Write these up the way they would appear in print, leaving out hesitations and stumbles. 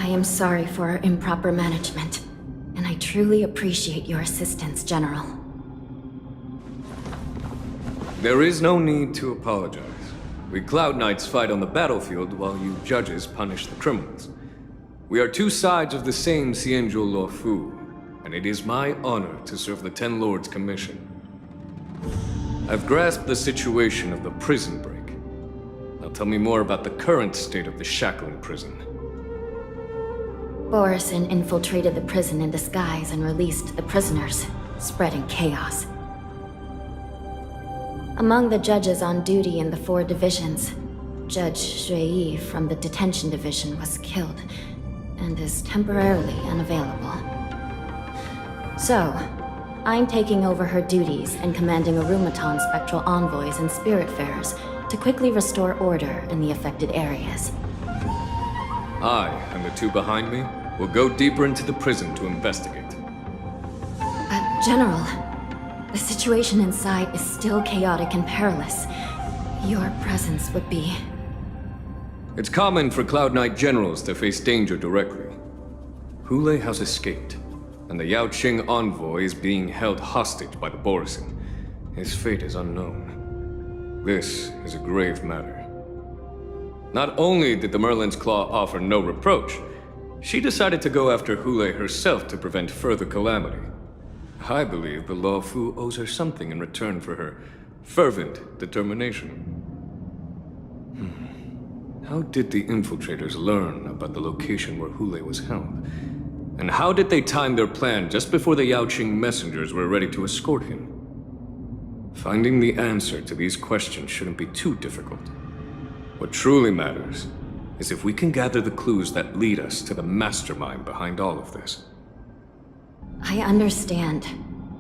I am sorry for our improper management, and I truly appreciate your assistance, General. There is no need to apologize. We Cloud Knights fight on the battlefield while you judges punish the criminals. We are two sides of the same Xianzhou Luofu, and it is my honor to serve the Ten Lords' commission. I've grasped the situation of the prison break. Now tell me more about the current state of the Shackling prison. Borison infiltrated the prison in disguise and released the prisoners, spreading chaos. Among the judges on duty in the 4 divisions, Judge Xueyi from the detention division was killed and is temporarily unavailable. So, I'm taking over her duties and commanding Arumaton spectral envoys and spiritfarers to quickly restore order in the affected areas. I, and the 2 behind me, will go deeper into the prison to investigate. General, the situation inside is still chaotic and perilous. Your presence would be... It's common for Cloud Knight generals to face danger directly. Hulei has escaped, and the Yaoqing envoy is being held hostage by the Borison. His fate is unknown. This is a grave matter. Not only did the Merlin's Claw offer no reproach, she decided to go after Hulei herself to prevent further calamity. I believe the Luofu owes her something in return for her fervent determination. How did the infiltrators learn about the location where Hulei was held? And how did they time their plan just before the Yaoqing messengers were ready to escort him? Finding the answer to these questions shouldn't be too difficult. What truly matters is if we can gather the clues that lead us to the mastermind behind all of this. I understand,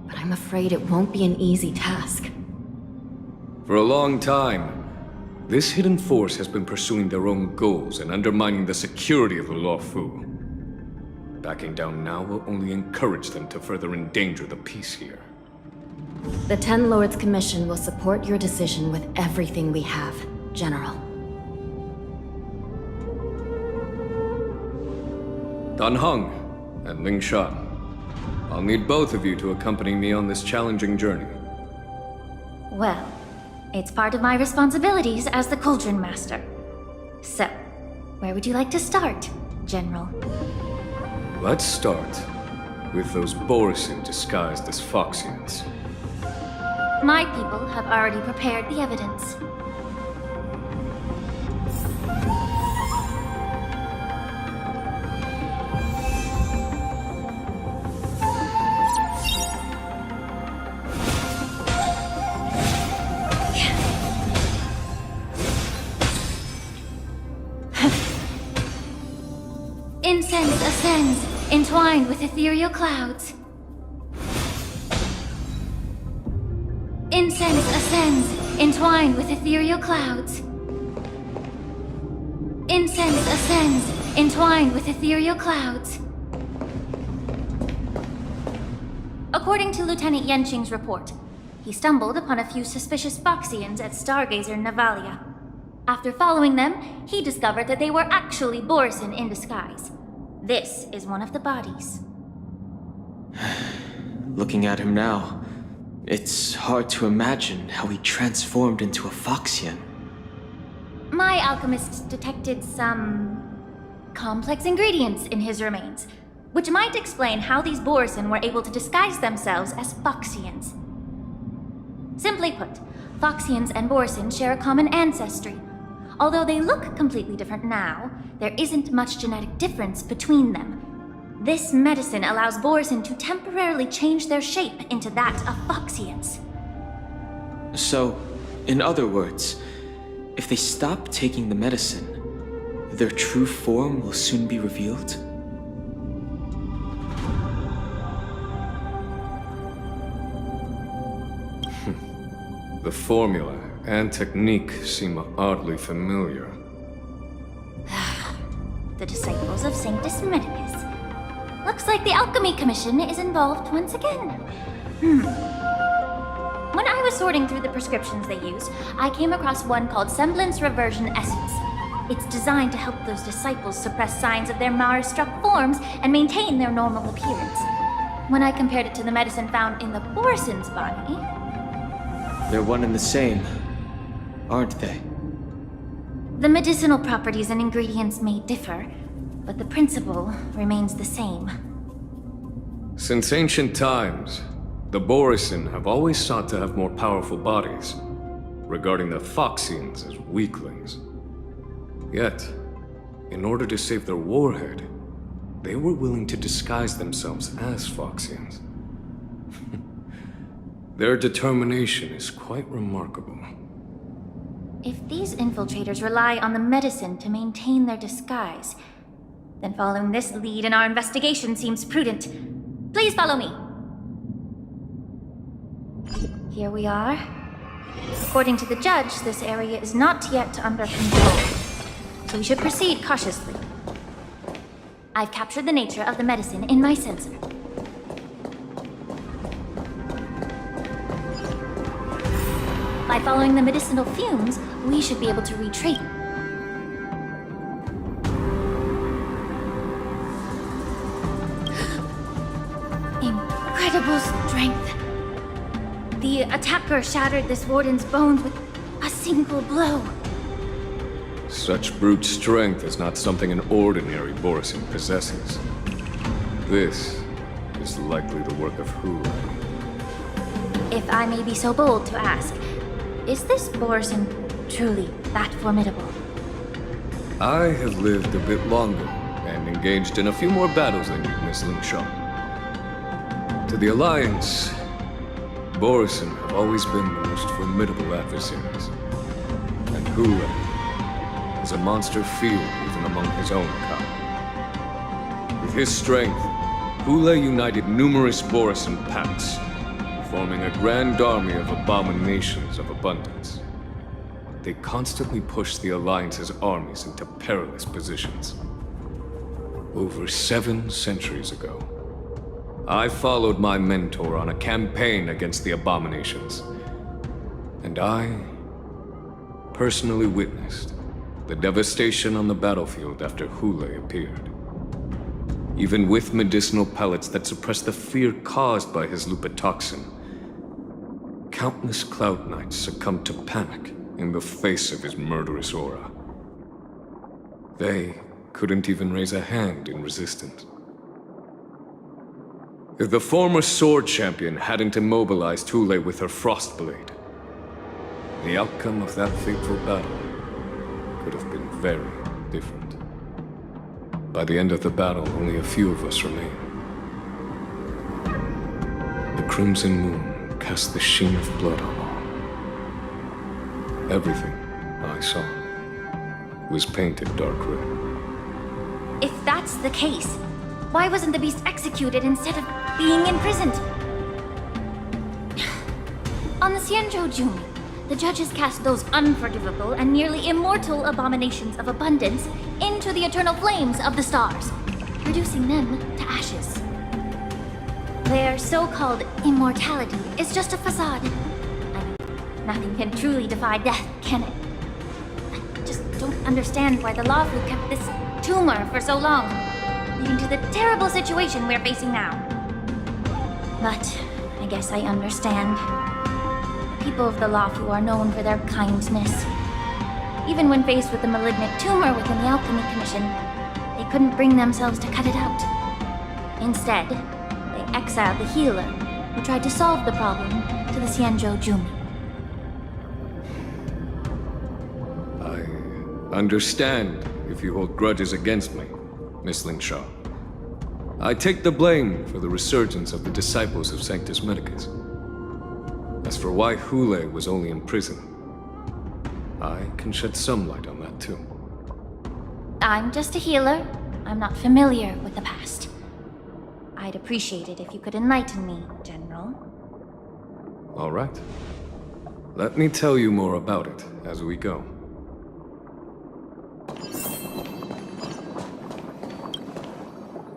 but I'm afraid it won't be an easy task. For a long time, this hidden force has been pursuing their own goals and undermining the security of the Luofu. Backing down now will only encourage them to further endanger the peace here. The Ten Lords Commission will support your decision with everything we have, General. Dan Heng and Lingsha, I'll need both of you to accompany me on this challenging journey. Well, it's part of my responsibilities as the Cauldron Master. So, where would you like to start, General? Let's start with those Borison disguised as Foxians. My people have already prepared the evidence. Incense ascends, entwined with ethereal clouds. Incense ascends, entwined with ethereal clouds. Incense ascends, entwined with ethereal clouds. According to Lieutenant Yenqing's report, he stumbled upon a few suspicious Foxians at Stargazer Navalia. After following them, he discovered that they were actually Borison in disguise. This is one of the bodies. Looking at him now, it's hard to imagine how he transformed into a Foxian. My alchemists detected some complex ingredients in his remains, which might explain how these Borison were able to disguise themselves as Foxians. Simply put, Foxians and Borison share a common ancestry. Although they look completely different now, there isn't much genetic difference between them. This medicine allows Borison to temporarily change their shape into that of Foxians. So, in other words, if they stop taking the medicine, their true form will soon be revealed? The formula and technique seem oddly familiar. The disciples of Saint Medicus. Looks like the Alchemy Commission is involved once again. When I was sorting through the prescriptions they used, I came across one called Semblance Reversion Essence. It's designed to help those disciples suppress signs of their Mara-struck forms and maintain their normal appearance. When I compared it to the medicine found in the Borison's body... They're one and the same, aren't they? The medicinal properties and ingredients may differ, but the principle remains the same. Since ancient times, the Borison have always sought to have more powerful bodies, regarding the Foxians as weaklings. Yet, in order to save their warhead, they were willing to disguise themselves as Foxians. Their determination is quite remarkable. If these infiltrators rely on the medicine to maintain their disguise, then following this lead in our investigation seems prudent. Please follow me. Here we are. According to the judge, this area is not yet under control, so we should proceed cautiously. I've captured the nature of the medicine in my sensor. By following the medicinal fumes, we should be able to retrieve. Incredible strength. The attacker shattered this warden's bones with a single blow. Such brute strength is not something an ordinary Borison possesses. This is likely the work of Hula. If I may be so bold to ask, is this Borison truly that formidable? I have lived a bit longer and engaged in a few more battles than you, Miss Lingsha. To the Alliance, Borison have always been the most formidable adversaries. And Hula is a monster field even among his own kind. With his strength, Hula united numerous Borison packs, forming a grand army of abominations of abundance. They constantly push the Alliance's armies into perilous positions. Over 7 centuries ago, I followed my mentor on a campaign against the abominations. And I personally witnessed the devastation on the battlefield after Hule appeared. Even with medicinal pellets that suppressed the fear caused by his lupatoxin, countless Cloud Knights succumbed to panic in the face of his murderous aura. They couldn't even raise a hand in resistance. If the former Sword Champion hadn't immobilized Hule with her Frostblade, the outcome of that fateful battle could have been very different. By the end of the battle, only a few of us remained. The Crimson Moon cast the sheen of blood on all. Everything I saw was painted dark red. If that's the case, why wasn't the beast executed instead of being imprisoned? On the Xianzhou Jumi, the judges cast those unforgivable and nearly immortal abominations of abundance into the eternal flames of the stars, reducing them to ashes. Their so-called immortality is just a facade. I mean, nothing can truly defy death, can it? I just don't understand why the Lawfu kept this tumor for so long, leading to the terrible situation we're facing now. But I guess I understand. The people of the Lawfu are known for their kindness. Even when faced with the malignant tumor within the Alchemy Commission, they couldn't bring themselves to cut it out. Instead, they exiled the healer, who tried to solve the problem, to the Xianzhou Jumi. I understand if you hold grudges against me, Miss Lingsha. I take the blame for the resurgence of the disciples of Sanctus Medicus. As for why Hule was only in prison, I can shed some light on that too. I'm just a healer. I'm not familiar with the past. I'd appreciate it if you could enlighten me, General. All right. Let me tell you more about it as we go.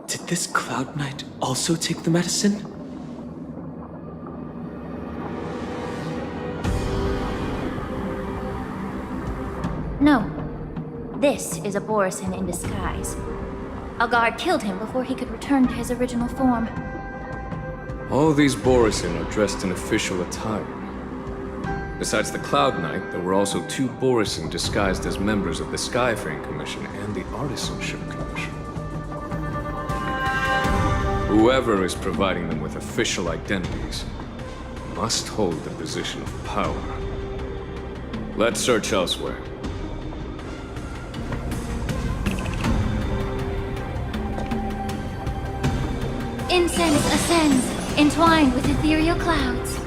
Did this Cloud Knight also take the medicine? No. This is a Borisin in disguise. A guard killed him before he could return to his original form. All these Borisin are dressed in official attire. Besides the Cloud Knight, there were also 2 Borisin disguised as members of the Skyfang Commission and the Artisanship Commission. Whoever is providing them with official identities must hold the position of power. Let's search elsewhere. Incense ascends, entwined with ethereal clouds.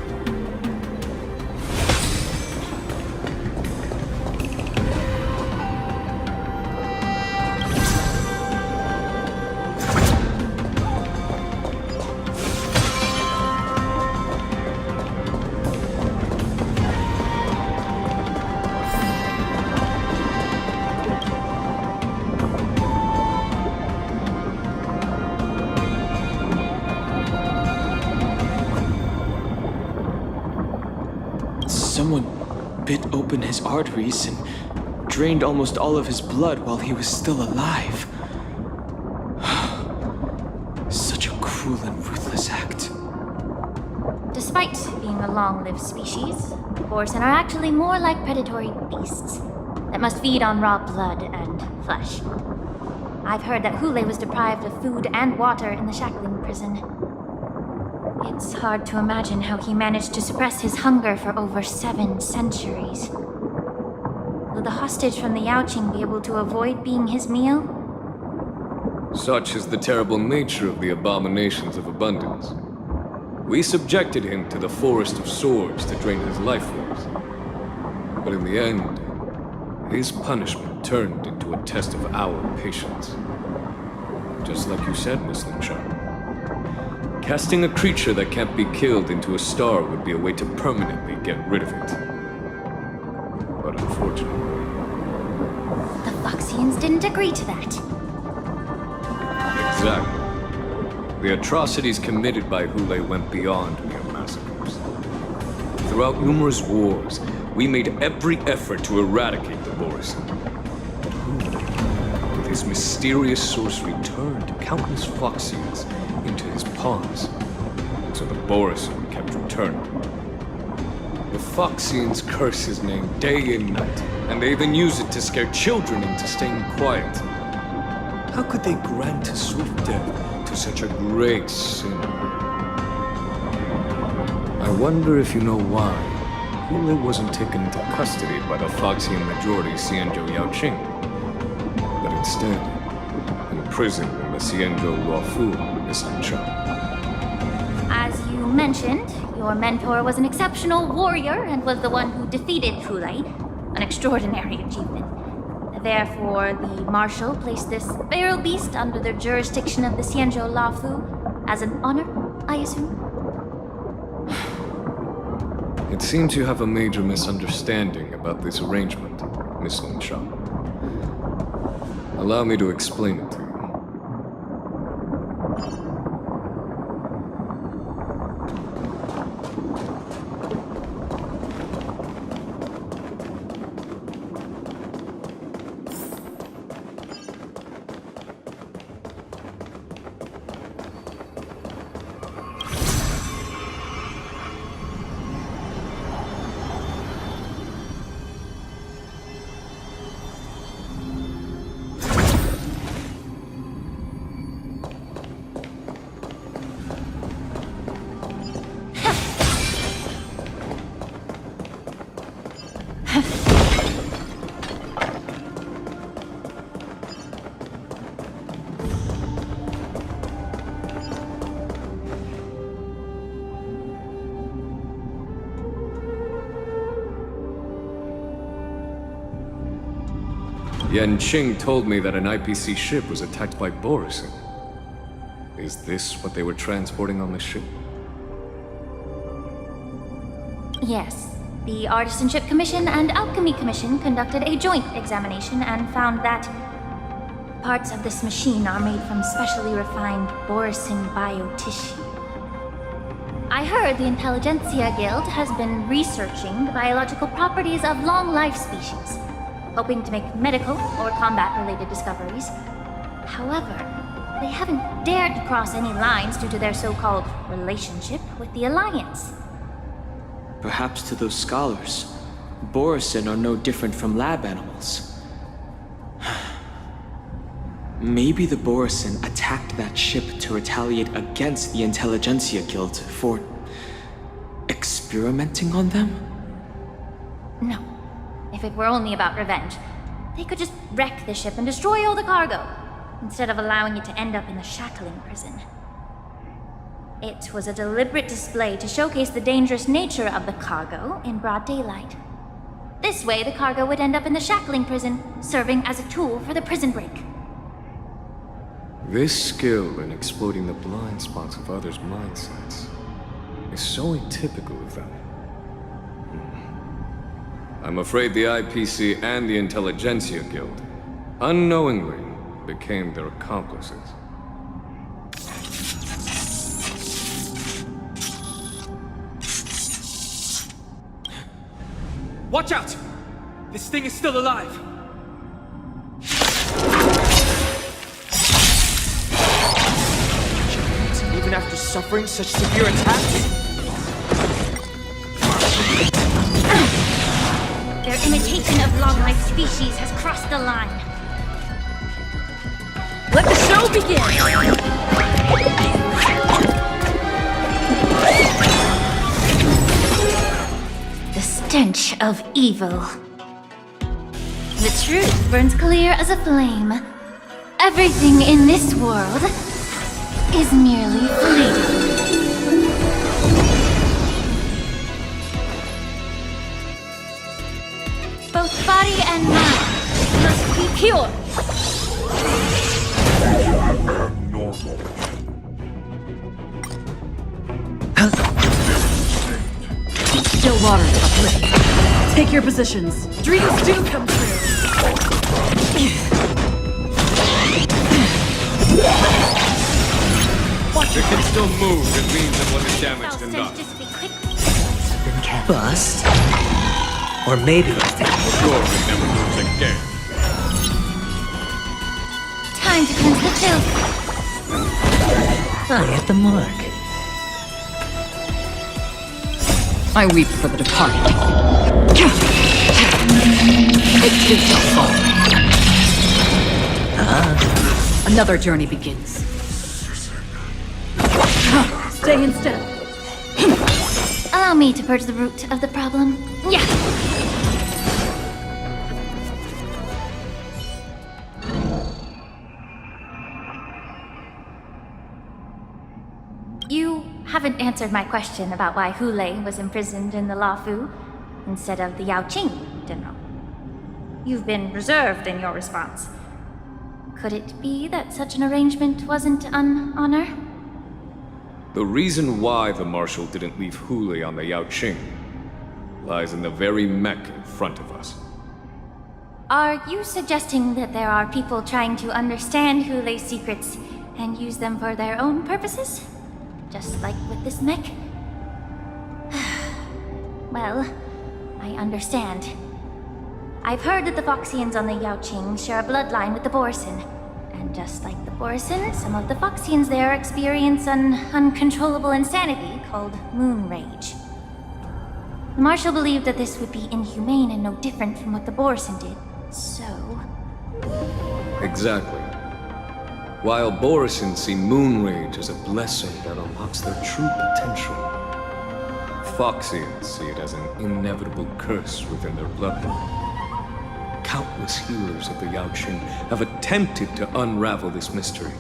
Someone bit open his arteries and drained almost all of his blood while he was still alive. Such a cruel and ruthless act. Despite being a long-lived species, Borisin are actually more like predatory beasts that must feed on raw blood and flesh. I've heard that Hule was deprived of food and water in the shackling prison. It's hard to imagine how he managed to suppress his hunger for over 7 centuries. Will the hostage from the Yaoqing be able to avoid being his meal? Such is the terrible nature of the abominations of abundance. We subjected him to the Forest of Swords to drain his life force. But in the end, his punishment turned into a test of our patience. Just like you said, Miss Lingsha. Casting a creature that can't be killed into a star would be a way to permanently get rid of it. But unfortunately... The Foxians didn't agree to that. Exactly. The atrocities committed by Hule went beyond mere massacres. Throughout numerous wars, we made every effort to eradicate the Borisin. But Hule, with his mysterious sorcery, turned countless Foxians into his pawns, so the Borisin kept returning. The Foxians curse his name day and night, and they even use it to scare children into staying quiet. How could they grant a swift death to such a great sinner? I wonder if you know why Hule wasn't taken into custody by the Foxian majority Xianzhou Yaoqing, but instead imprisoned in the Xianzhou Luofu, Miss Lingsha. As you mentioned, your mentor was an exceptional warrior and was the one who defeated Hule, an extraordinary achievement. Therefore, the Marshal placed this feral beast under the jurisdiction of the Xianzhou Luofu as an honor, I assume? It seems you have a major misunderstanding about this arrangement, Miss Lingsha. Allow me to explain it to you. Yanqing told me that an IPC ship was attacked by Borisin. Is this what they were transporting on the ship? Yes. The Artisanship Commission and Alchemy Commission conducted a joint examination and found that parts of this machine are made from specially refined Borisin biotissue. I heard the Intelligentsia Guild has been researching the biological properties of long-life species. hoping to make medical or combat-related discoveries. However, they haven't dared to cross any lines due to their so-called relationship with the Alliance. Perhaps to those scholars, Borisin are no different from lab animals. Maybe the Borisin attacked that ship to retaliate against the Intelligentsia Guild for experimenting on them? No. If it were only about revenge, they could just wreck the ship and destroy all the cargo, instead of allowing it to end up in the shackling prison. It was a deliberate display to showcase the dangerous nature of the cargo in broad daylight. This way, the cargo would end up in the shackling prison, serving as a tool for the prison break. This skill in exploiting the blind spots of others' mindsets is so atypical of them. I'm afraid the IPC and the Intelligentsia Guild unknowingly became their accomplices. Watch out! This thing is still alive! Even after suffering such severe attacks? Their imitation of long-life species has crossed the line. Let the show begin! The stench of evil. The truth burns clear as a flame. Everything in this world is merely fleeting. Both body and mind must be pure. Still water uplifted. Take your positions. Dreams do come true. It can still move. It means it wasn't damaged Spell enough. sends just quickly. Been kept. Bust. Or maybe it's Sure, it never moves again. Time to cleanse the chill. I hit the mark. I weep for the departed. It too shall fall. Another journey begins. Stay in step. Allow me to purge the root of the problem. Yeah. You haven't answered my question about why Hulei was imprisoned in the Lafu instead of the Yaoqing, General. You've been reserved in your response. Could it be that such an arrangement wasn't an honor? The reason why the Marshal didn't leave Hulei on the Yaoqing lies in the very mech in front of us. Are you suggesting that there are people trying to understand Hulei's secrets and use them for their own purposes? Just like with this mech? Well, I understand. I've heard that the Foxians on the Yaoqing share a bloodline with the Borisin. And just like the Borisin, some of the Foxians there experience an uncontrollable insanity called moon rage. The Marshal believed that this would be inhumane and no different from what the Borisin did, so... Exactly. While Borisin see moon rage as a blessing that unlocks their true potential, Foxians see it as an inevitable curse within their bloodline. Countless healers of the Yaoqing have attempted to unravel this mystery,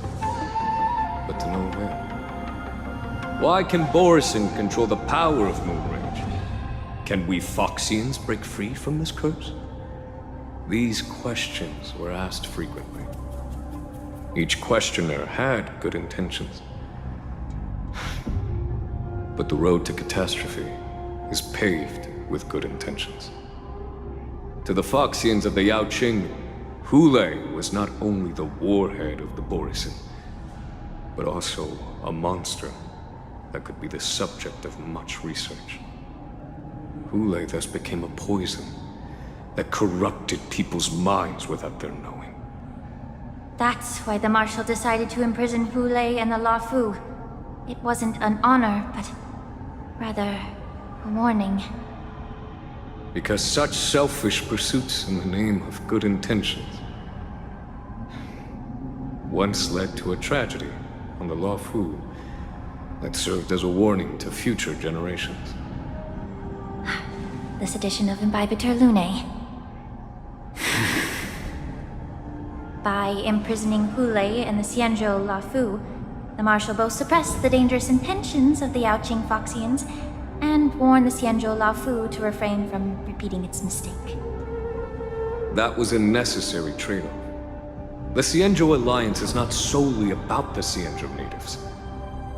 but to no avail. Why can Borisin control the power of moon rage? Can we Foxians break free from this curse? These questions were asked frequently. Each questioner had good intentions. But the road to catastrophe is paved with good intentions. To the Foxians of the Yaoqing, Hulei was not only the warhead of the Borisin, but also a monster that could be the subject of much research. Hulei thus became a poison that corrupted people's minds without their knowing. That's why the Marshal decided to imprison Hu Lei and the La Fu. It wasn't an honor, but rather a warning. Because such selfish pursuits in the name of good intentions once led to a tragedy on the La Fu that served as a warning to future generations. This edition of Imbibitor Lunae. By imprisoning Hu Lei and the Xianzhou La Fu, the Marshal both suppressed the dangerous intentions of the Yaoqing Foxians and warned the Xianzhou La Fu to refrain from repeating its mistake. That was a necessary trade-off. The Xianzhou alliance is not solely about the Xianzhou natives.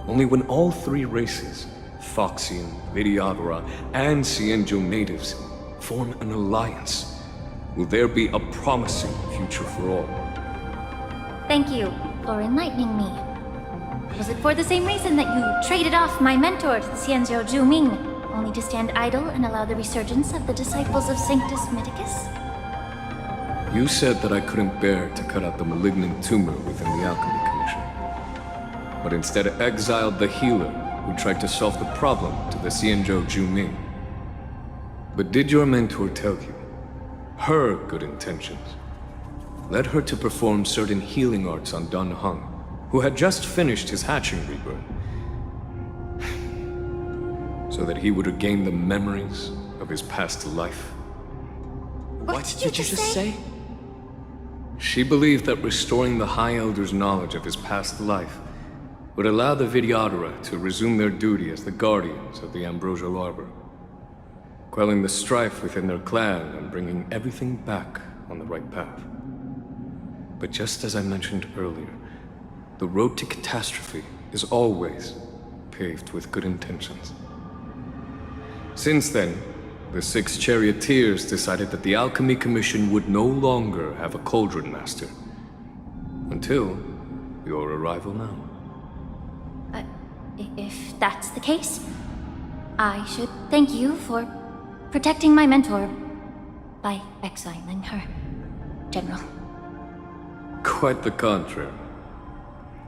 Only when all three races, Foxian, Vidyadhara, and Xianzhou natives, form an alliance, will there be a promising future for all. Thank you for enlightening me. Was it for the same reason that you traded off my mentor to the Xianzhou Zhuming, only to stand idle and allow the resurgence of the disciples of Sanctus Medicus? You said that I couldn't bear to cut out the malignant tumor within the Alchemy Commission, but instead exiled the healer who tried to solve the problem to the Xianzhou Zhuming. But did your mentor tell you her good intentions led her to perform certain healing arts on Dan Heng, who had just finished his hatching rebirth, so that he would regain the memories of his past life? What did you just say? She believed that restoring the High Elder's knowledge of his past life would allow the Vidyadhara to resume their duty as the guardians of the Ambrosial Arbor, quelling the strife within their clan and bringing everything back on the right path. But just as I mentioned earlier, the road to catastrophe is always paved with good intentions. Since then, the 6 charioteers decided that the Alchemy Commission would no longer have a cauldron master. Until your arrival now. If that's the case, I should thank you for protecting my mentor by exiling her, General. Quite the contrary.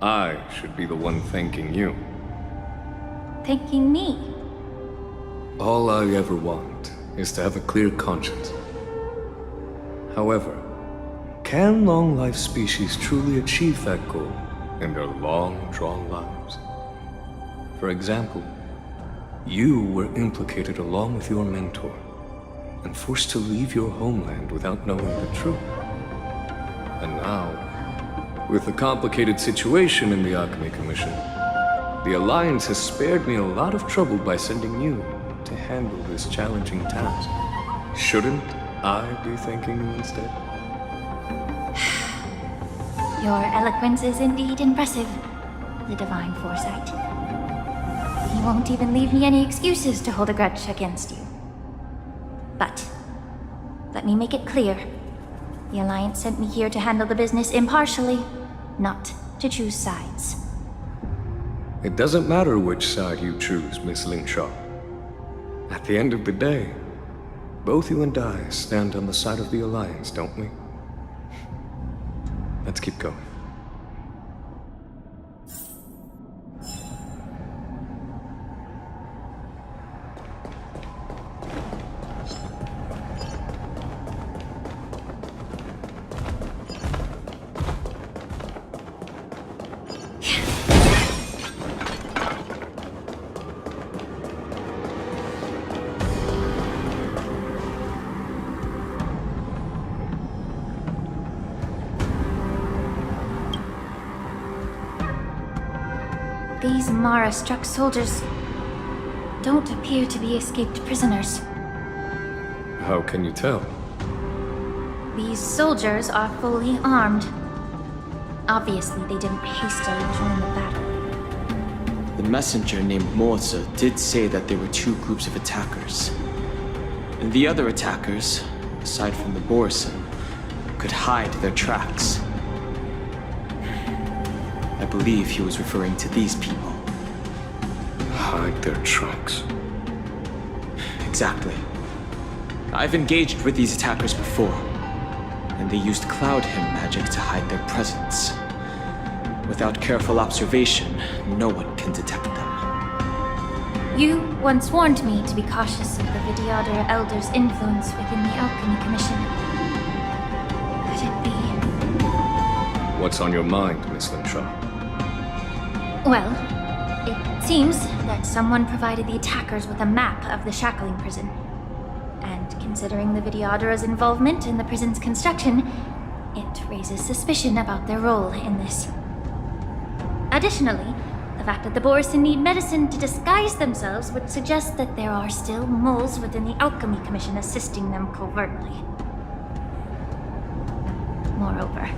I should be the one thanking you. Thanking me? All I ever want is to have a clear conscience. However, can long-life species truly achieve that goal in their long-drawn lives? For example, you were implicated along with your mentor and forced to leave your homeland without knowing the truth. And now, with the complicated situation in the Alchemy Commission, the Alliance has spared me a lot of trouble by sending you to handle this challenging task. Shouldn't I be thanking you instead? Your eloquence is indeed impressive, the divine foresight. You won't even leave me any excuses to hold a grudge against you. But, let me make it clear. The Alliance sent me here to handle the business impartially, not to choose sides. It doesn't matter which side you choose, Miss Lingsha. At the end of the day, both you and I stand on the side of the Alliance, don't we? Let's keep going. These Mara-struck soldiers don't appear to be escaped prisoners. How can you tell? These soldiers are fully armed. Obviously, they didn't hastily join the battle. The messenger named Moza did say that there were 2 groups of attackers. And the other attackers, aside from the Borison, could hide their tracks. I believe he was referring to these people. Hide their tracks. Exactly. I've engaged with these attackers before, and they used Cloud Hymn magic to hide their presence. Without careful observation, no one can detect them. You once warned me to be cautious of the Vidyadhara Elder's influence within the Alchemy Commission. Could it be? What's on your mind, Miss Lingsha? Well, it seems that someone provided the attackers with a map of the shackling prison. And considering the Vidyadhara's involvement in the prison's construction, it raises suspicion about their role in this. Additionally, the fact that the Borison need medicine to disguise themselves would suggest that there are still moles within the Alchemy Commission assisting them covertly. Moreover,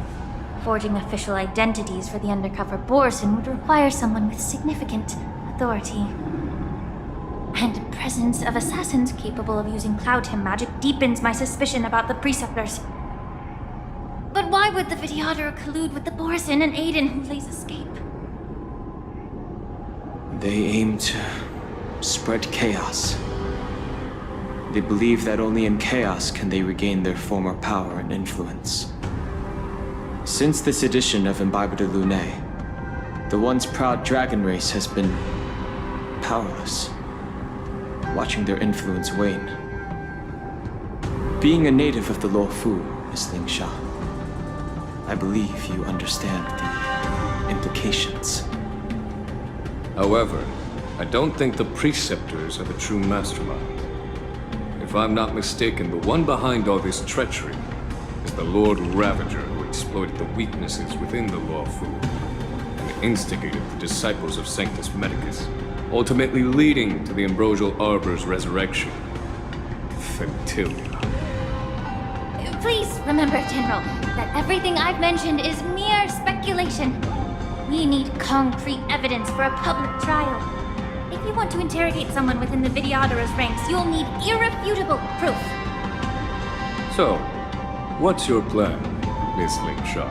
forging official identities for the undercover Borison would require someone with significant authority. And the presence of assassins capable of using Cloud Hymn magic deepens my suspicion about the Preceptors. But why would the Vidyadhara collude with the Borison and aid in Hulei's escape? They aim to spread chaos. They believe that only in chaos can they regain their former power and influence. Since this edition of Imbibe de Lune, the once proud dragon race has been powerless, watching their influence wane. Being a native of the Luofu, Miss Lingsha, I believe you understand the implications. However, I don't think the Preceptors are the true mastermind. If I'm not mistaken, the one behind all this treachery is the Lord Ravager who exploited the weaknesses within the Luofu and instigated the disciples of Sanctus Medicus, ultimately leading to the Ambrosial Arbor's resurrection. Fentilia. Please remember, General, that everything I've mentioned is mere speculation. We need concrete evidence for a public trial. If you want to interrogate someone within the Vidyadhara's ranks, you'll need irrefutable proof. So, what's your plan, Miss Lingsha?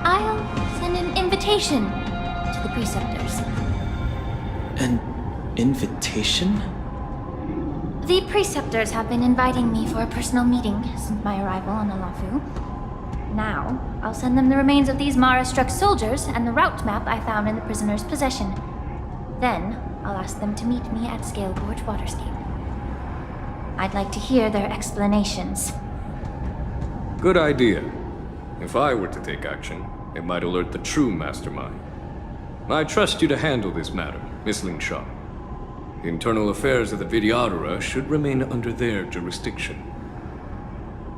I'll send an invitation to the Preceptors. An invitation? The Preceptors have been inviting me for a personal meeting since my arrival on the Luofu. Now, I'll send them the remains of these Mara-struck soldiers and the route map I found in the prisoner's possession. Then, I'll ask them to meet me at Scalebordge Waterscape. I'd like to hear their explanations. Good idea. If I were to take action, it might alert the true mastermind. I trust you to handle this matter, Miss Lingsha. The internal affairs of the Vidyadhara should remain under their jurisdiction.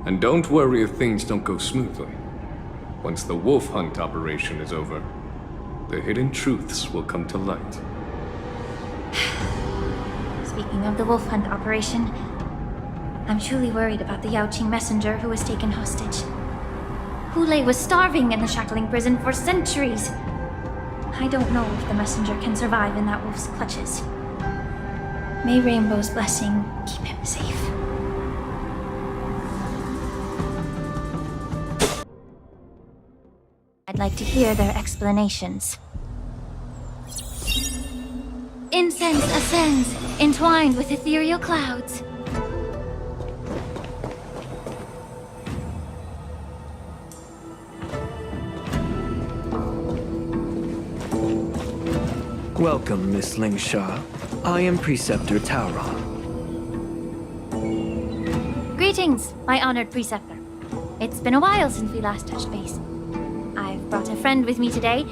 And don't worry if things don't go smoothly. Once the wolf hunt operation is over, the hidden truths will come to light. Speaking of the wolf hunt operation, I'm truly worried about the Yaoqing messenger who was taken hostage. Hulei was starving in the shackling prison for centuries. I don't know if the messenger can survive in that wolf's clutches. May Rainbow's blessing keep him safe. I'd like to hear their explanations. Incense ascends, entwined with ethereal clouds. Welcome, Miss Lingsha. I am Preceptor Tauron. Greetings, my honored Preceptor. It's been a while since we last touched base. I've brought a friend with me today.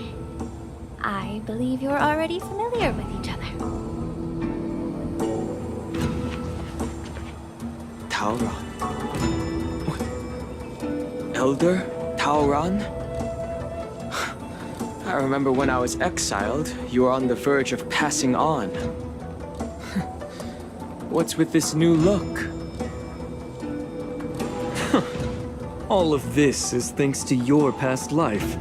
I believe you're already familiar with each other. Tauron? Elder Tauron? I remember when I was exiled, you were on the verge of passing on. What's with this new look? All of this is thanks to your past life.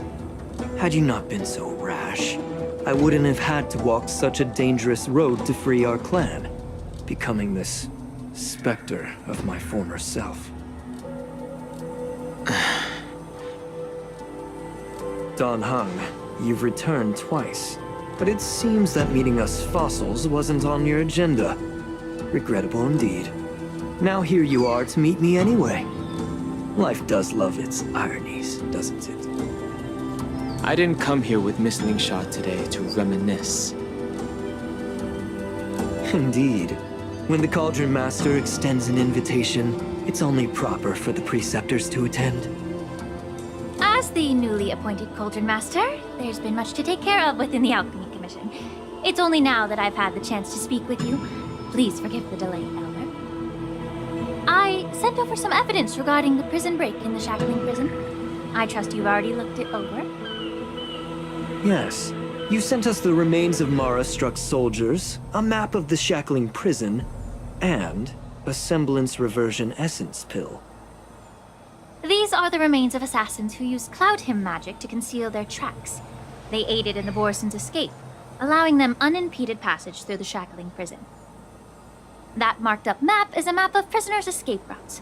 Had you not been so rash, I wouldn't have had to walk such a dangerous road to free our clan, becoming this specter of my former self. Dan Heng, you've returned twice, but it seems that meeting us fossils wasn't on your agenda. Regrettable indeed. Now here you are to meet me anyway. Life does love its ironies, doesn't it? I didn't come here with Miss Lingsha today to reminisce. Indeed. When the Cauldron Master extends an invitation, it's only proper for the preceptors to attend. As the newly appointed Cauldron Master, there's been much to take care of within the Alchemy Commission. It's only now that I've had the chance to speak with you. Please forgive the delay, Elder. I sent over some evidence regarding the prison break in the Shackling prison. I trust you've already looked it over. Yes. You sent us the remains of Mara-struck soldiers, a map of the Shackling prison, and a semblance reversion essence pill. These are the remains of assassins who used Cloud Hymn magic to conceal their tracks. They aided in the Borison's escape, allowing them unimpeded passage through the Shackling prison. That marked-up map is a map of prisoners' escape routes.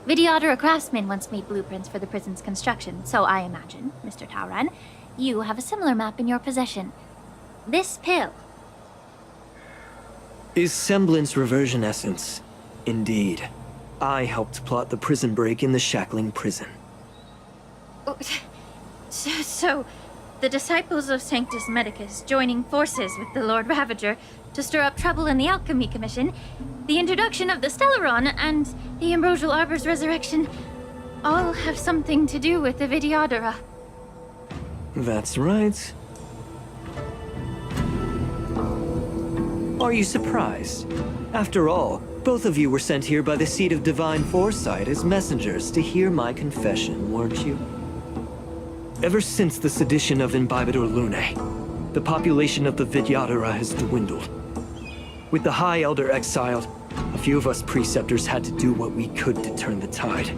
Vidyadhara craftsmen once made blueprints for the prison's construction, so I imagine, Mr. Tauran, you have a similar map in your possession. This pill. Is semblance reversion essence. Indeed. I helped plot the prison break in the Shackling prison. So, the disciples of Sanctus Medicus joining forces with the Lord Ravager to stir up trouble in the Alchemy Commission, the introduction of the Stellaron, and the Ambrosial Arbor's resurrection all have something to do with the Vidyadhara. That's right. Are you surprised? After all, both of you were sent here by the Seat of Divine Foresight as messengers to hear my confession, weren't you? Ever since the sedition of Imbibitor Lunae, the population of the Vidyadhara has dwindled. With the High Elder exiled, a few of us preceptors had to do what we could to turn the tide.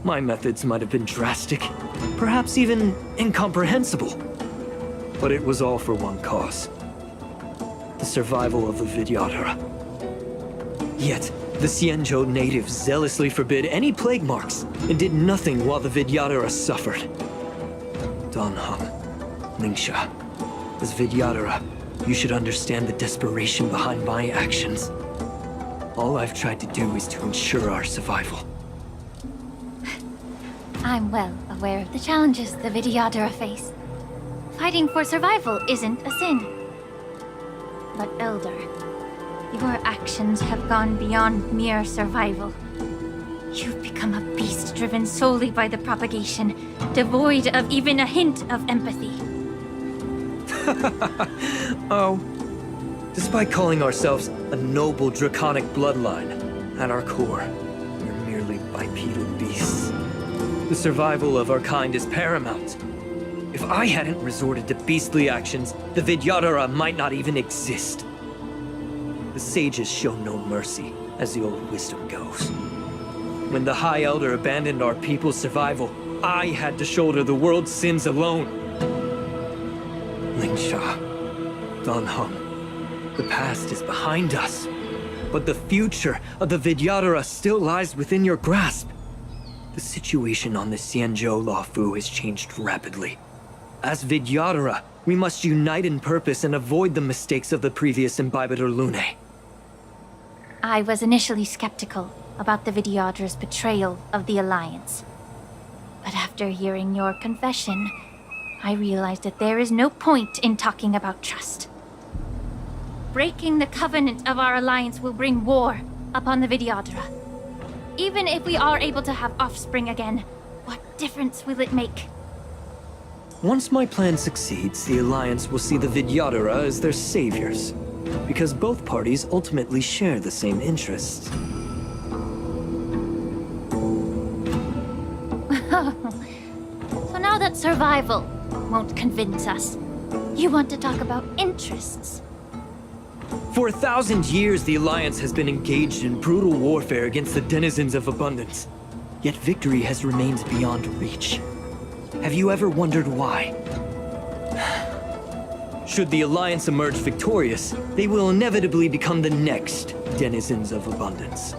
My methods might have been drastic, perhaps even incomprehensible. But it was all for one cause. The survival of the Vidyadhara. Yet, the Xianzhou natives zealously forbid any plague marks and did nothing while the Vidyadhara suffered. Donham, Lingsha, as Vidyadhara, you should understand the desperation behind my actions. All I've tried to do is to ensure our survival. I'm well aware of the challenges the Vidyadhara face. Fighting for survival isn't a sin. But Elder, your actions have gone beyond mere survival. You've become a beast driven solely by the propagation, devoid of even a hint of empathy. Oh. Despite calling ourselves a noble draconic bloodline, at our core, we're merely bipedal beasts. The survival of our kind is paramount. If I hadn't resorted to beastly actions, the Vidyadhara might not even exist. The sages show no mercy, as the old wisdom goes. When the High Elder abandoned our people's survival, I had to shoulder the world's sins alone. Lingsha, Donham, the past is behind us, but the future of the Vidyadhara still lies within your grasp. The situation on the Xianzhou Luofu has changed rapidly. As Vidyadhara, we must unite in purpose and avoid the mistakes of the previous Imbibitor Lunae. I was initially skeptical about the Vidyadhara's betrayal of the Alliance. But after hearing your confession, I realized that there is no point in talking about trust. Breaking the covenant of our Alliance will bring war upon the Vidyadhara. Even if we are able to have offspring again, what difference will it make? Once my plan succeeds, the Alliance will see the Vidyadhara as their saviors, because both parties ultimately share the same interests. So now that survival won't convince us, you want to talk about interests? For 1,000 years, the Alliance has been engaged in brutal warfare against the denizens of abundance. Yet victory has remained beyond reach. Have you ever wondered why? Should the Alliance emerge victorious, they will inevitably become the next denizens of abundance.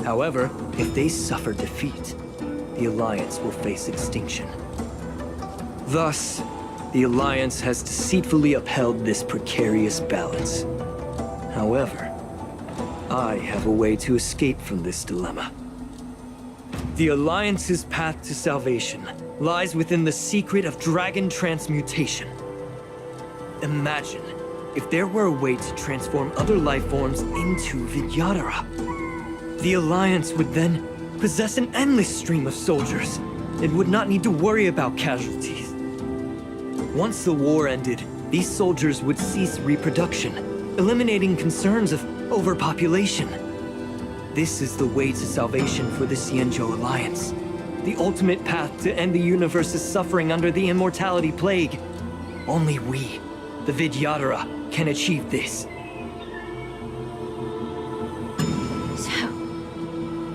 However, if they suffer defeat, the Alliance will face extinction. Thus, the Alliance has deceitfully upheld this precarious balance. However, I have a way to escape from this dilemma. The Alliance's path to salvation lies within the secret of dragon transmutation. Imagine if there were a way to transform other life forms into Vidyadhara. The Alliance would then possess an endless stream of soldiers and would not need to worry about casualties. Once the war ended, these soldiers would cease reproduction, eliminating concerns of overpopulation. This is the way to salvation for the Xianzhou Alliance. The ultimate path to end the universe's suffering under the immortality plague. Only we, the Vidyadhara, can achieve this. So,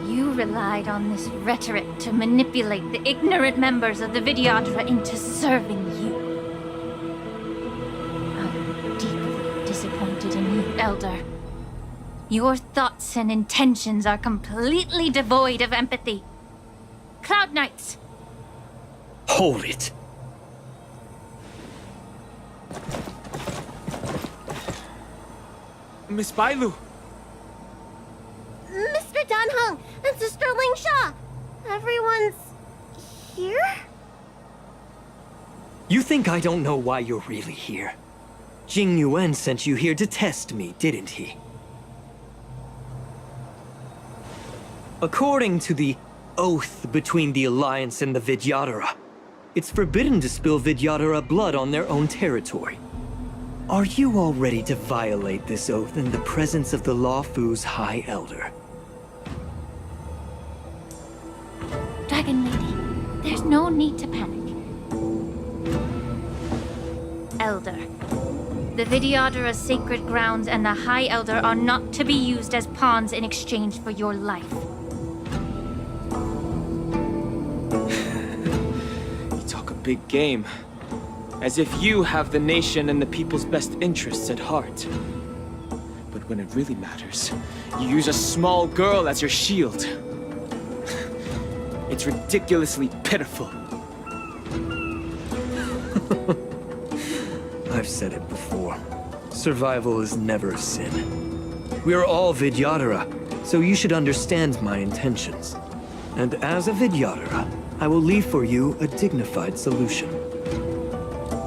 you relied on this rhetoric to manipulate the ignorant members of the Vidyadhara into serving you. I'm deeply disappointed in you, Elder. Your thoughts and intentions are completely devoid of empathy. Cloud Knights! Hold it! Miss Bailu! Mr. Danheng and Sister Lingsha! Everyone's here? You think I don't know why you're really here? Jing Yuan sent you here to test me, didn't he? According to the oath between the Alliance and the Vidyadhara, it's forbidden to spill Vidyadhara blood on their own territory. Are you all ready to violate this oath in the presence of the Luofu's High Elder? Dragon Lady, there's no need to panic. Elder, the Vidyadhara's sacred grounds and the High Elder are not to be used as pawns in exchange for your life. Big game. As if you have the nation and the people's best interests at heart. But when it really matters, you use a small girl as your shield. It's ridiculously pitiful. I've said it before. Survival is never a sin. We are all Vidyadhara, so you should understand my intentions. And as a Vidyadhara, I will leave for you a dignified solution.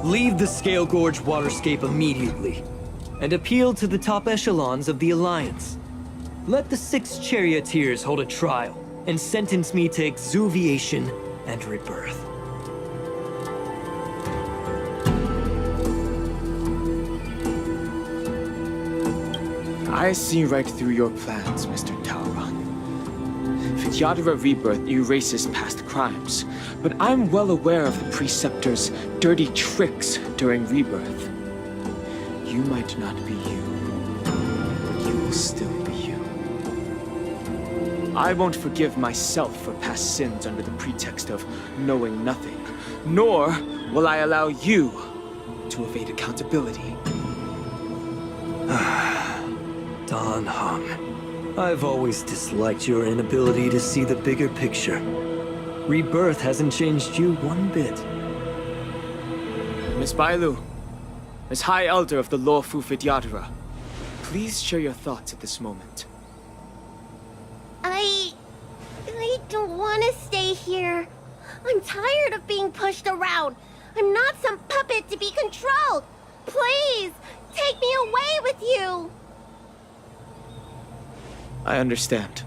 Leave the Scale Gorge waterscape immediately, and appeal to the top echelons of the Alliance. Let the 6 charioteers hold a trial, and sentence me to exuviation and rebirth. I see right through your plans, Mr. Taoran. Vidyadhara Rebirth erases past crimes, but I'm well aware of the Preceptor's dirty tricks during Rebirth. You might not be you, but you will still be you. I won't forgive myself for past sins under the pretext of knowing nothing, nor will I allow you to evade accountability. Danheng. I've always disliked your inability to see the bigger picture. Rebirth hasn't changed you one bit. Miss Bailu, as High Elder of the Luofu Vidyadhara, please share your thoughts at this moment. I don't want to stay here. I'm tired of being pushed around. I'm not some puppet to be controlled. Please, take me away with you. I understand.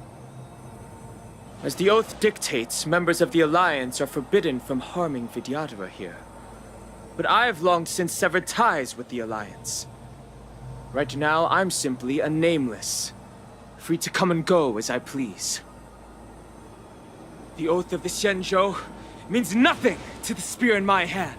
As the oath dictates, members of the Alliance are forbidden from harming Vidyadhara here. But I've long since severed ties with the Alliance. Right now, I'm simply a nameless, free to come and go as I please. The oath of the Xianzhou means nothing to the spear in my hand.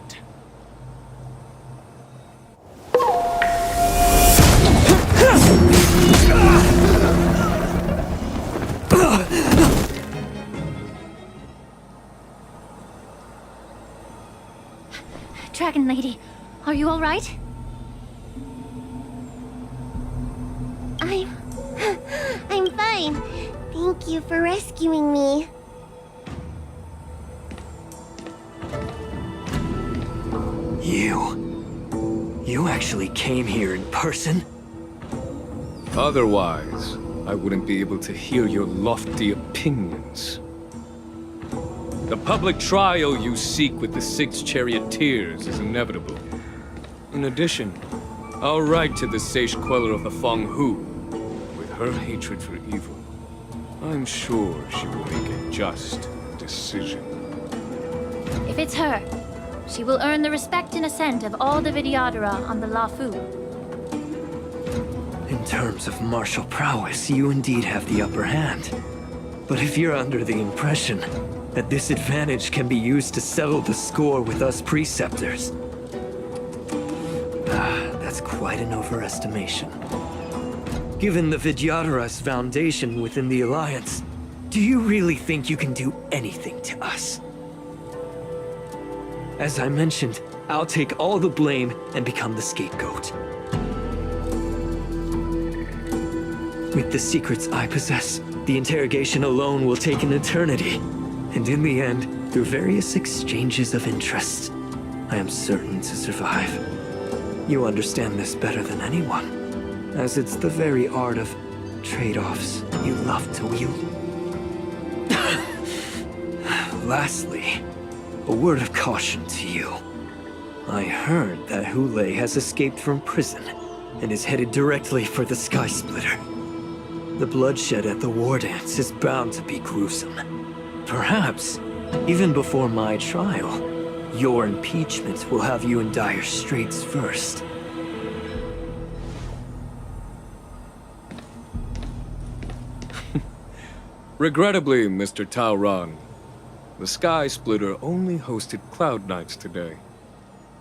Dragon Lady, are you all right? I'm fine. Thank you for rescuing me. You actually came here in person? Otherwise, I wouldn't be able to hear your lofty opinions. The public trial you seek with the 6 charioteers is inevitable. In addition, I'll write to the Sage Queller of the Feng Hu. With her hatred for evil, I'm sure she will make a just decision. If it's her, she will earn the respect and assent of all the Vidyadhara on the Lafu. In terms of martial prowess, you indeed have the upper hand. But if you're under the impression that this advantage can be used to settle the score with us preceptors, that's quite an overestimation. Given the Vidyadhara's foundation within the Alliance, do you really think you can do anything to us? As I mentioned, I'll take all the blame and become the scapegoat. With the secrets I possess, the interrogation alone will take an eternity. And in the end, through various exchanges of interest, I am certain to survive. You understand this better than anyone, as it's the very art of trade-offs you love to wield. Lastly, a word of caution to you. I heard that Hulei has escaped from prison and is headed directly for the Sky Splitter. The bloodshed at the war dance is bound to be gruesome. Perhaps, even before my trial, your impeachment will have you in dire straits first. Regrettably, Mr. Taoran, the Sky Splitter only hosted Cloud Knights today.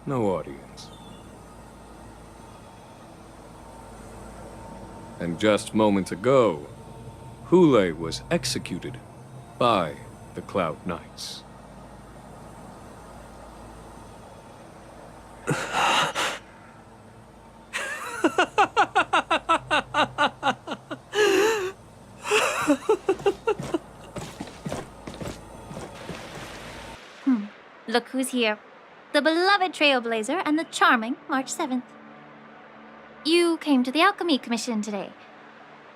No audience. And just moments ago, Hulei was executed by the Cloud Knights. Look who's here. The beloved Trailblazer and the charming March 7th. You came to the Alchemy Commission today.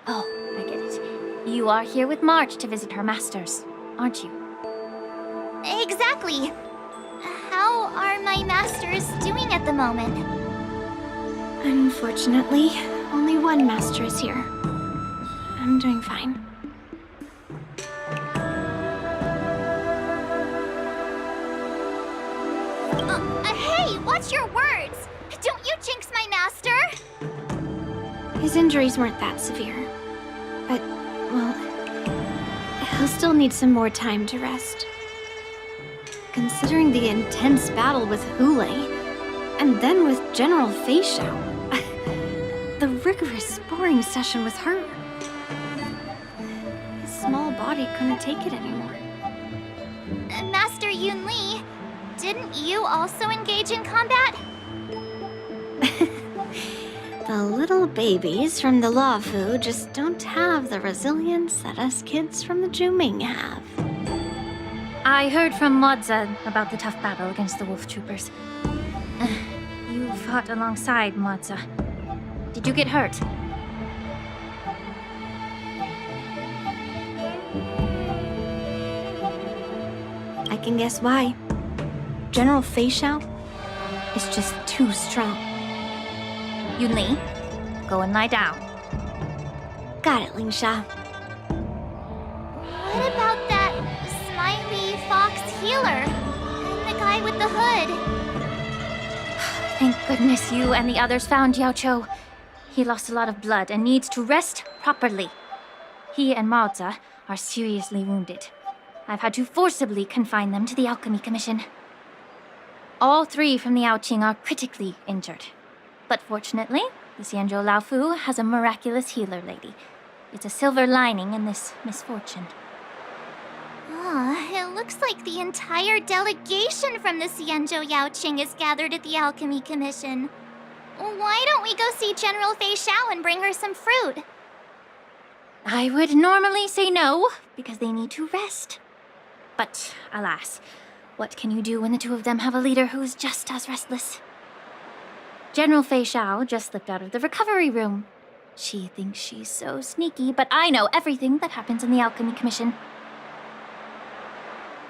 Oh, I get it. You are here with March to visit her masters, aren't you? Exactly. How are my masters doing at the moment? Unfortunately, only one master is here. I'm doing fine. Hey, watch your words! Don't you jinx my master! His injuries weren't that severe. But, well, he'll still need some more time to rest. Considering the intense battle with Hulei, and then with General Fei Xiao, the rigorous sparring session with her. His small body couldn't take it anymore. Master Yun Li, didn't you also engage in combat? The little babies from the Lafu just don't have the resilience that us kids from the Juming have. I heard from Modza about the tough battle against the wolf troopers. You fought alongside Modza. Did you get hurt? I can guess why. General Fei Xiao is just too strong. Yun Li, go and lie down. Got it, Lingsha. What about that smiley fox healer? And the guy with the hood? Thank goodness you and the others found Yao Cho. He lost a lot of blood and needs to rest properly. He and Maoza are seriously wounded. I've had to forcibly confine them to the Alchemy Commission. All 3 from the Yaoqing are critically injured. But fortunately, the Xianzhou Laofu has a miraculous healer lady. It's a silver lining in this misfortune. It looks like the entire delegation from the Xianzhou Yaoqing is gathered at the Alchemy Commission. Why don't we go see General Fei Xiao and bring her some fruit? I would normally say no, because they need to rest. But alas, what can you do when the 2 of them have a leader who's just as restless? General Fei Xiao just slipped out of the recovery room. She thinks she's so sneaky, but I know everything that happens in the Alchemy Commission.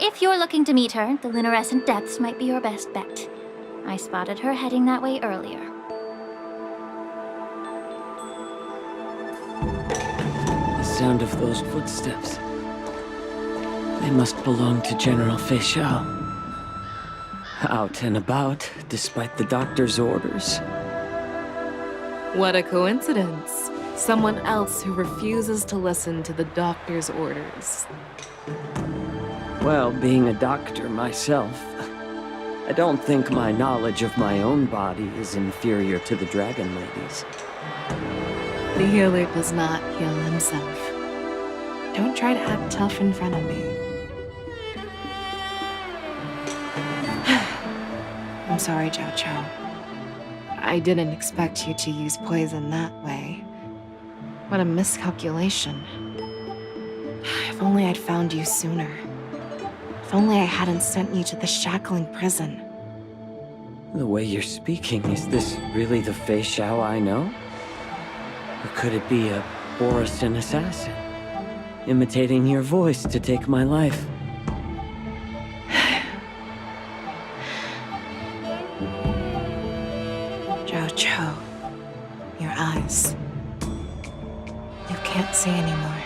If you're looking to meet her, the luminescent depths might be your best bet. I spotted her heading that way earlier. The sound of those footsteps. They must belong to General Fei Xiao. Out and about, despite the doctor's orders. What a coincidence. Someone else who refuses to listen to the doctor's orders. Well, being a doctor myself, I don't think my knowledge of my own body is inferior to the Dragon Lady's. The healer does not heal himself. Don't try to act tough in front of me. I'm sorry, Zhao Chao. I didn't expect you to use poison that way. What a miscalculation. If only I'd found you sooner. If only I hadn't sent you to the shackling prison. The way you're speaking, is this really the Fei Xiao I know? Or could it be a Borisin assassin? Imitating your voice to take my life? Zhao Chao, your eyes. You can't see anymore.